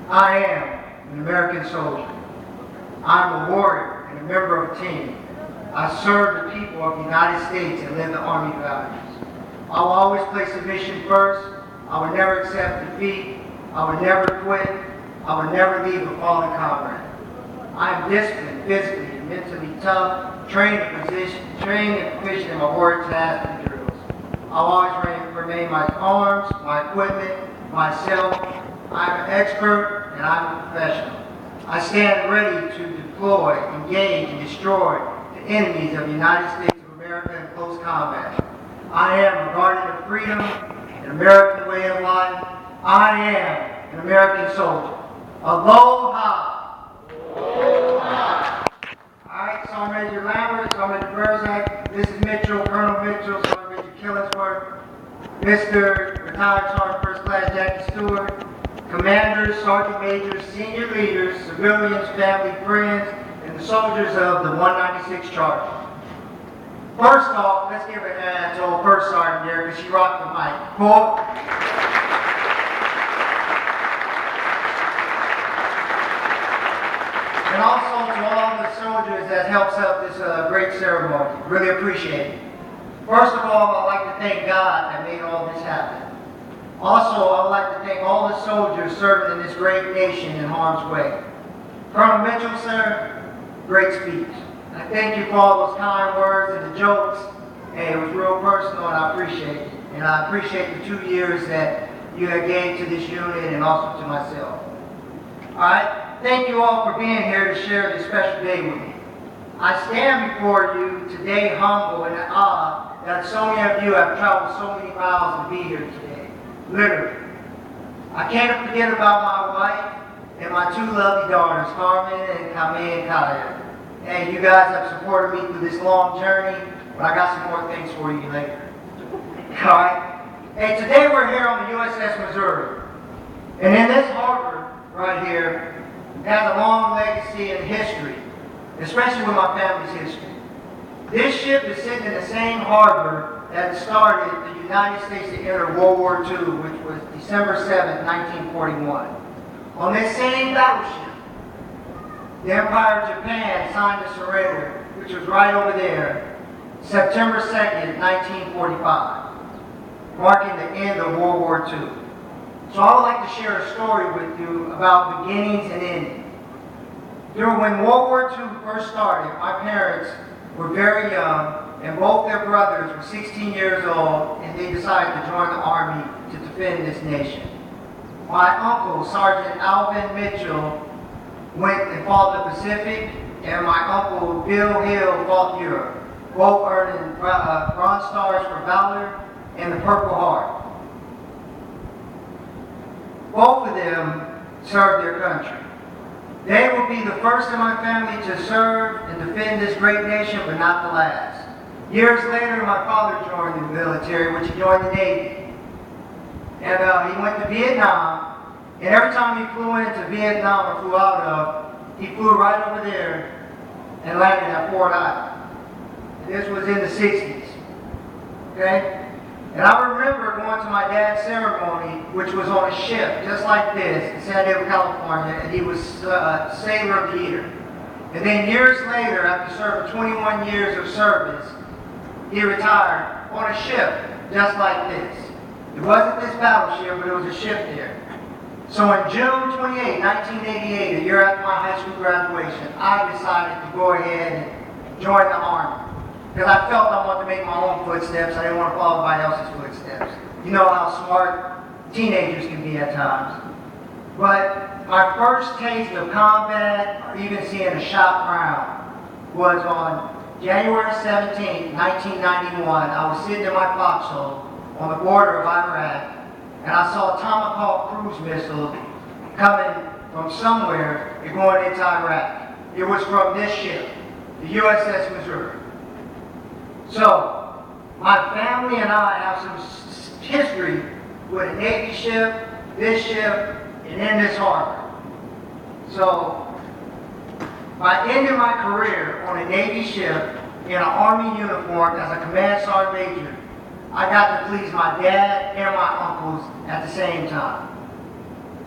I am an American soldier. I'm a warrior and a member of a team. I serve the people of the United States and live the Army values. I will always place the mission first. I would never accept defeat. I would never quit. I would never leave a fallen comrade. I am disciplined, physically, and mentally tough, trained and proficient in my warrior tasks and drills. I'll always remain my arms, my equipment, myself. I'm an expert and I'm a professional. I stand ready to deploy, engage, and destroy the enemies of the United States of America in close combat. I am a guardian of freedom, an American way of life. I am an American soldier. Aloha! Aloha! Alright, Sergeant Major Lambert, Sergeant Major Berzak, Mrs. Mitchell, Colonel Mitchell, Sergeant Major Killingsworth, Mr. Retired Sergeant First Class Jackie Stewart, Commanders, Sergeant Majors, Senior Leaders, civilians, family, friends, and the soldiers of the 196 Charter. First off, let's give a hand to old First Sergeant there because she rocked the mic. Quote. And also to all the soldiers that helps out this great ceremony. Really appreciate it. First of all, I'd like to thank God that made all this happen. Also, I would like to thank all the soldiers serving in this great nation in harm's way. Colonel Mitchell, sir, great speech. I thank you for all those kind words and the jokes. Hey, it was real personal and I appreciate it. And I appreciate the 2 years that you have gave to this unit and also to myself. Alright, thank you all for being here to share this special day with me. I stand before you today humble and in awe that so many of you have traveled so many miles to be here today. Literally. I can't forget about my wife and my 2 lovely daughters, Carmen and Kame and Kaya. And you guys have supported me through this long journey, but I got some more things for you later. Alright? Hey, today we're here on the USS Missouri. And in this harbor right here, it has a long legacy and history, especially with my family's history. This ship is sitting in the same harbor that started the United States to enter World War II, which was December 7, 1941. On this same battleship, the Empire of Japan signed a surrender, which was right over there, September 2nd, 1945, marking the end of World War II. So I would like to share a story with you about beginnings and endings. When World War II first started, my parents were very young, and both their brothers were 16 years old, and they decided to join the Army to defend this nation. My uncle, Sergeant Alvin Mitchell, went and fought the Pacific, and my uncle Bill Hill fought Europe, both earning Bronze Stars for Valor and the Purple Heart. Both of them served their country. They will be the first in my family to serve and defend this great nation, but not the last. Years later, my father joined the military, which he joined the Navy. And he went to Vietnam, and every time he flew into Vietnam or flew out of, he flew right over there and landed at Fort Island. And this was in the 60s. Okay? And I remember going to my dad's ceremony, which was on a ship just like this in San Diego, California, and he was Sailor of the Year. And then years later, after serving 21 years of service, he retired on a ship just like this. It wasn't this battleship, but it was a ship there. So on June 28, 1988, a year after my high school graduation, I decided to go ahead and join the Army. Because I felt I wanted to make my own footsteps. I didn't want to follow everybody else's footsteps. You know how smart teenagers can be at times. But my first taste of combat, or even seeing a shot round, was on January 17, 1991. I was sitting in my foxhole on the border of Iraq, and I saw Tomahawk cruise missiles coming from somewhere and going into Iraq. It was from this ship, the USS Missouri. So, my family and I have some history with a Navy ship, this ship, and in this harbor. So, by ending my career on a Navy ship in an Army uniform as a Command Sergeant Major, I got to please my dad and my uncles at the same time.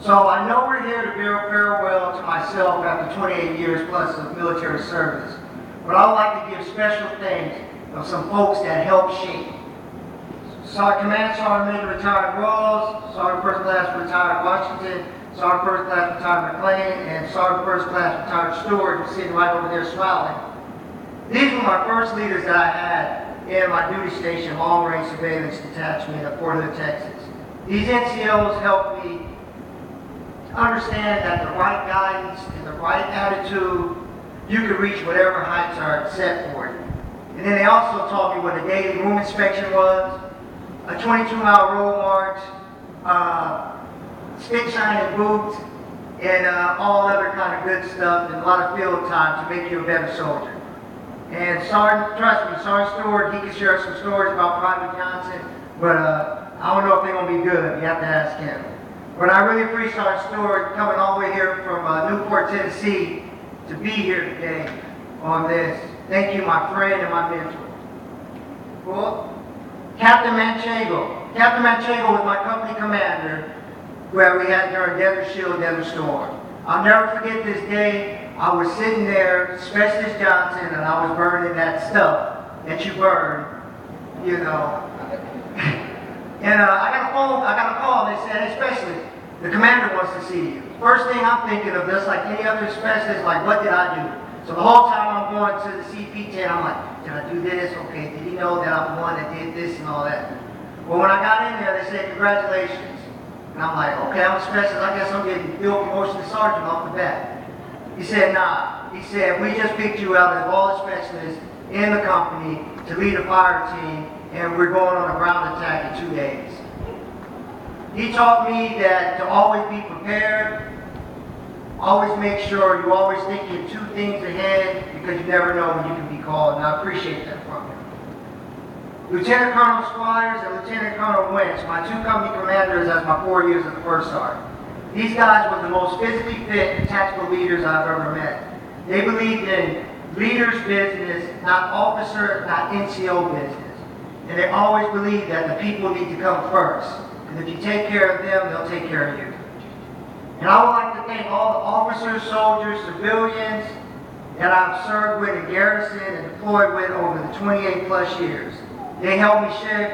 So I know we're here to bid farewell to myself after 28 years plus of military service, but I would like to give special thanks of some folks that helped shape. Command Sergeant Major retired Rawls, Sergeant First Class retired Washington, Sergeant First Class retired McLean, and Sergeant First Class retired Stewart, who's sitting right over there smiling. These were my first leaders that I had in my duty station, Long Range Surveillance Detachment at Fort Hood, Texas. These NCOs helped me understand that the right guidance and the right attitude, you can reach whatever heights are set for you. And then they also taught me what a daily room inspection was, a 22-mile road march, stick shining boots, and all other kind of good stuff, and a lot of field time to make you a better soldier. And trust me, Sergeant Stewart, he can share some stories about Private Johnson, but I don't know if they're going to be good. You have to ask him. But I really appreciate Sergeant Stewart coming all the way here from Newport, Tennessee, to be here today on this. Thank you, my friend and my mentor. Well, Captain Manchego. Captain Manchego was my company commander where we had during Desert Shield, Desert Storm. I'll never forget this day. I was sitting there, Specialist Johnson, and I was burning that stuff that you burn, you know. And I got a call, and they said, "Hey, Specialist, the commander wants to see you." First thing I'm thinking of, just like any other specialist, like, what did I do? So the whole time I'm going to the CP tent, I'm like, did I do this? Okay, did he know that I'm the one that did this and all that? Well, when I got in there, they said, "Congratulations." And I'm like, okay, I'm a specialist. I guess I'm getting field promotion to sergeant off the bat. He said, nah. He said, "We just picked you out of all the specialists in the company to lead a fire team, and we're going on a ground attack in 2 days." He taught me that to always be prepared, always make sure you always thinking 2 things ahead, because you never know when you can be called, and I appreciate that from him. Lieutenant Colonel Squires and Lieutenant Colonel Wentz, my 2 company commanders as my 4 years as the first sergeant. These guys were the most physically fit and tactical leaders I've ever met. They believed in leaders' business, not officer, not NCO business. And they always believed that the people need to come first. And if you take care of them, they'll take care of you. And I would like to thank all the officers, soldiers, civilians that I've served with in garrison and deployed with over the 28 plus years. They helped me shape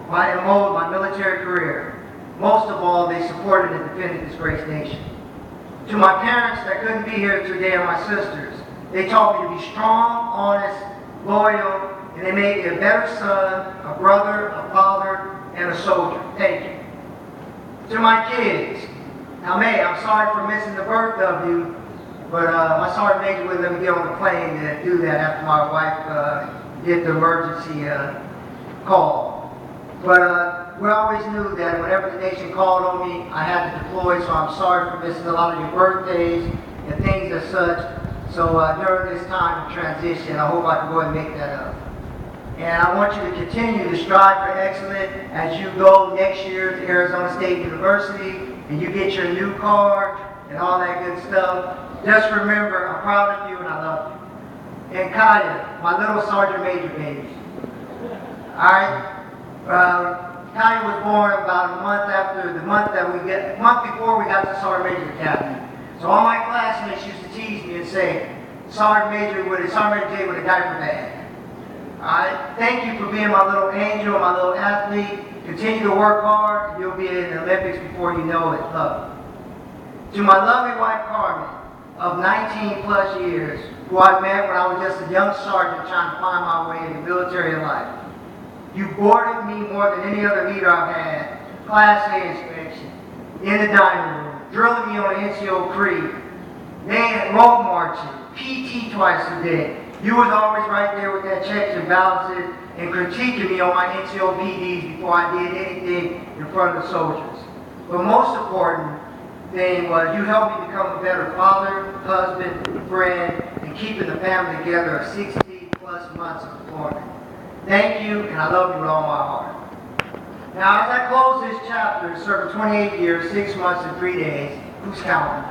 and mold my military career. Most of all, they supported and defended this great nation. To my parents that couldn't be here today and my sisters, they taught me to be strong, honest, loyal, and they made me a better son, a brother, a father, and a soldier. Thank you. To my kids, now May, I'm sorry for missing the birth of you, but my sergeant major wouldn't let me get on the plane to do that after my wife did the emergency call. But we always knew that whenever the nation called on me, I had to deploy, so I'm sorry for missing a lot of your birthdays and things as such. So during this time of transition, I hope I can go ahead and make that up. And I want you to continue to strive for excellence as you go next year to Arizona State University and you get your new card and all that good stuff. Just remember, I'm proud of you and I love you. And Kaya, my little sergeant major baby. Alright? Kaya was born about the month before we got to Sergeant Major Academy. So all my classmates used to tease me and say, Sergeant Major J with a diaper bag. Alright? Thank you for being my little angel, my little athlete. Continue to work hard, and you'll be in the Olympics before you know it. Love. To my lovely wife Carmen, of 19 plus years, who I met when I was just a young sergeant trying to find my way in the military life. You boarded me more than any other leader I've had. Class A inspection, in the dining room, drilling me on the NCO creed, man, road marching, PT twice a day. You was always right there with that checks and balances and critiquing me on my NCO PDs before I did anything in front of the soldiers. But most important thing was you helped me become a better father, husband, friend, and keeping the family together of 60 plus months of deployment. Thank you, and I love you with all my heart. Now, as I close this chapter, serving 28 years, 6 months, and 3 days, who's counting?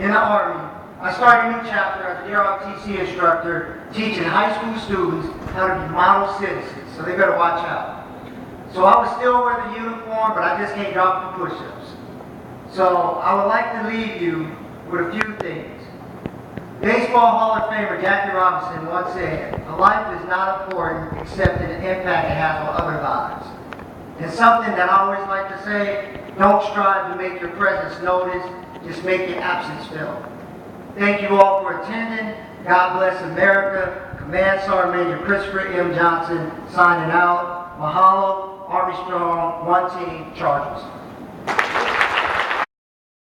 In the Army, I started a new chapter as a ROTC instructor, teaching high school students how to be model citizens, so they better watch out. So I would still wear the uniform, but I just can't drop the push-ups. So I would like to leave you with a few things. Baseball Hall of Famer Jackie Robinson once said, "A life is not important except in the impact it has on other lives." And something that I always like to say, don't strive to make your presence noticed, just make your absence felt. Thank you all for attending. God bless America. Command Sergeant Major Christopher M. Johnson signing out. Mahalo, Army Strong, one team, Chargers.